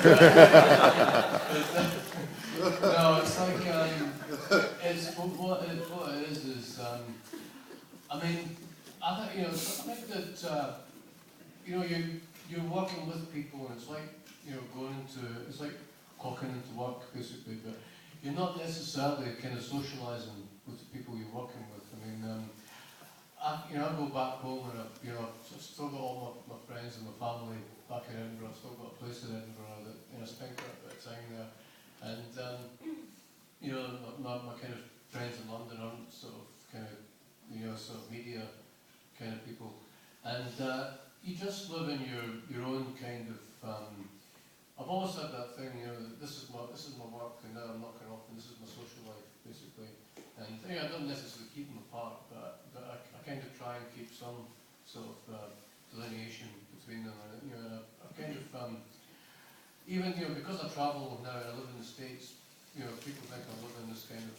No, it's like, it's, what it is, I mean, I think that, you're working with people, and it's like, it's like clocking into work, basically, but you're not necessarily kind of socialising with the people you're working with. I mean, I go back home and I've still got all my friends and my family back in Edinburgh. I've still got a place in Edinburgh that I spend quite a bit of time there, and my kind of friends in London aren't sort of sort of media kind of people, and you just live in your own kind of. I've always said that thing, that this is my work, and now I'm knocking off, and this is my social life, basically. And I don't necessarily keep them apart, but I kind of try and keep some sort of delineation between them. And I kind of even because I travel now and I live in the States, people think I live in this kind of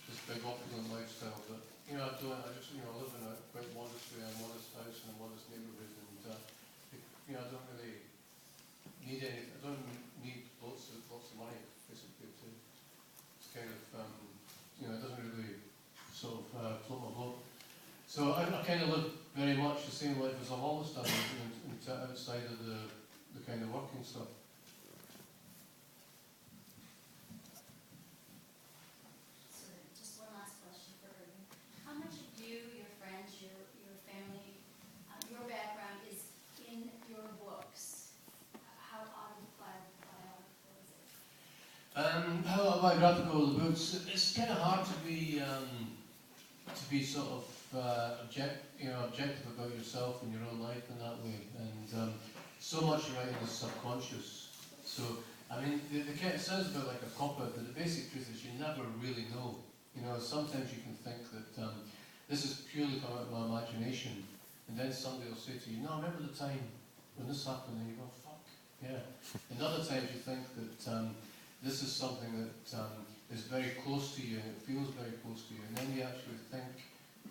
this big opulent lifestyle, but I don't. I just live in a quite modest house in a modest neighbourhood, and I don't really need any. I don't need lots of money, basically. It's kind of it doesn't really sort of float my boat. So I kind of live very much the same life as I've always done, outside of the kind of working stuff. So just one last question for Irvine. How much of you, your friends, your family, your background is in your books? How autobiographical is it? How autobiographical the books? It's kind of hard to be sort of objective about yourself and your own life in that way, and so much writing is subconscious. So I mean, it sounds a bit like a cop-out, but the basic truth is you never really know. Sometimes you can think that this is purely come out of my imagination, and then somebody will say to you, "No, I remember the time when this happened," and you go, "Fuck, yeah." And other times you think that this is something that is very close to you, and it feels very close to you, and then you actually think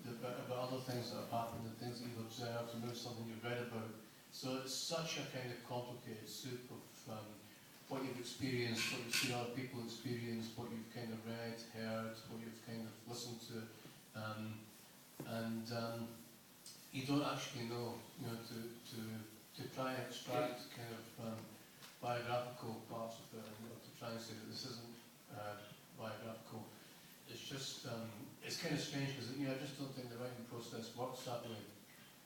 about other things that have happened, and things that you've observed, and maybe something you've read about. So it's such a kind of complicated soup of what you've experienced, what you've seen other people experience, what you've kind of read, heard, what you've kind of listened to, and you don't actually know, to try and extract kind of biographical parts of it, and to try and say that this isn't biographical. It's just, it's kind of strange because I just don't think the writing process works that way.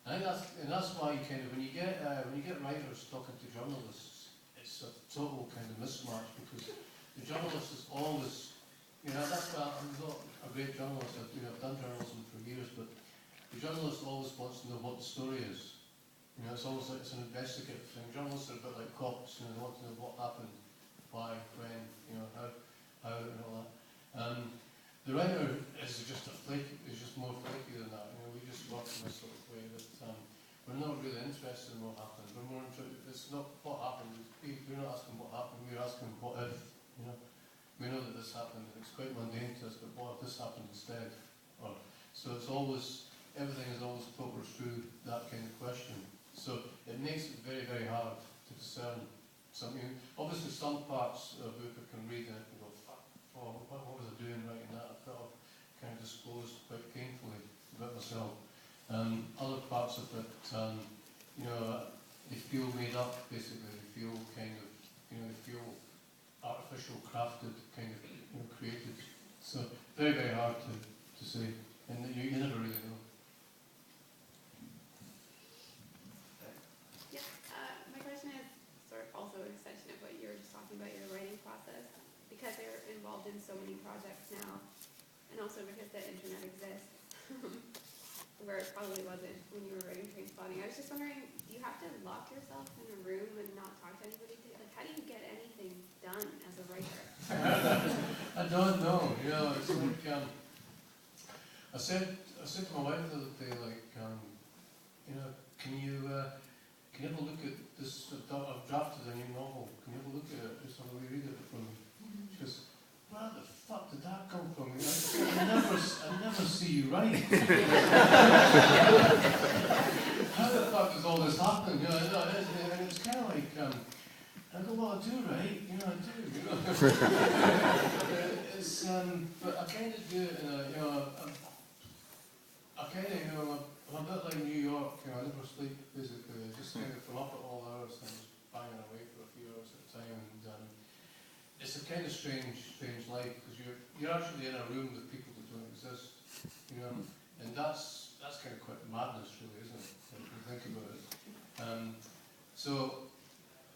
I think that's why you kind of when you get writers talking to journalists, it's a total kind of mismatch, because the journalist is always, that's why I'm not a great journalist. I've done journalism for years, but the journalist always wants to know what the story is. It's always like it's an investigative thing. Journalists are a bit like cops. They want to know what happened, why, when, how, and all that. The writer is just more flaky than that. We just work in this sort of way that we're not really interested in what happened. We're more interested. It's not what happened. We're not asking what happened. We're asking what if. We know that this happened, and it's quite mundane to us. But what if this happened instead? So it's always everything is always filtered through that kind of question. So it makes it very, very hard to discern something. Obviously, some parts of a book I can read and I can go, "Fuck, what was I doing writing that?" I felt kind of disclosed quite painfully about myself. Other parts of it, they feel made up. Basically, they feel kind of, they feel artificial, crafted, kind of, created. So very, very hard to say, and you never really know. My question is sort of also an extension of what you were just talking about, your writing process, because they're involved in so many projects now, and also because the internet exists, where it probably wasn't when you were writing Trainspotting. I was just wondering, do you have to lock yourself in a room and not talk to anybody? Like, how do you get anything done as a writer? I don't know. It's like I said to my wife the other day, like, can you have a look at this? I've drafted a new novel. Can you have a look at it? Just have a read of it from me. She goes, "Where the fuck did that come from?" I never see you write. How the fuck does all this happen? And it's kind of like, I go, well, I do, right? You know, I do. You know. But I kind of do it in a, you know, I kind of, you know, I'm a bit like New York. You know, I never sleep basically. I just kind of come up at all hours and just banging away for a few hours at a time. And it's a kind of strange life because you're actually in a room with people that don't exist. You know, and that's kind of quite madness, really, isn't it? If you think about it. So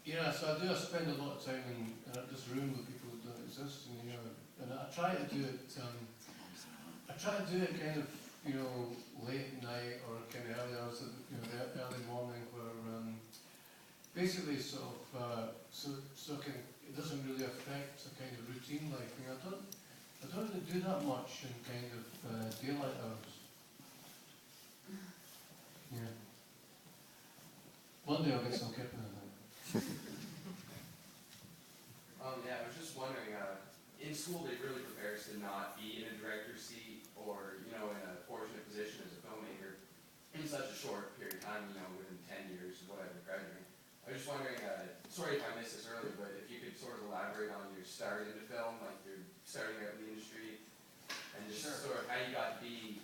I spend a lot of time in this room with people that don't exist, and you know, and I try to do it. I try to do it kind of, you know, late at night or kind of early hours, you know, the early morning, where basically sort of it doesn't really affect a kind of routine life. You know, I don't really do that much in kind of daylight hours. Yeah. One day I'll get some kipping in it. Yeah, I was just wondering, in school they really prepare us to not be in a director's seat or, you know, in a fortunate position as a filmmaker in such a short period of time, you know, within 10 years, whatever, graduating. I was just wondering, sorry if I missed this earlier, but if you could sort of elaborate on your start into film, like you're starting out in the industry, and just sort of how you got to be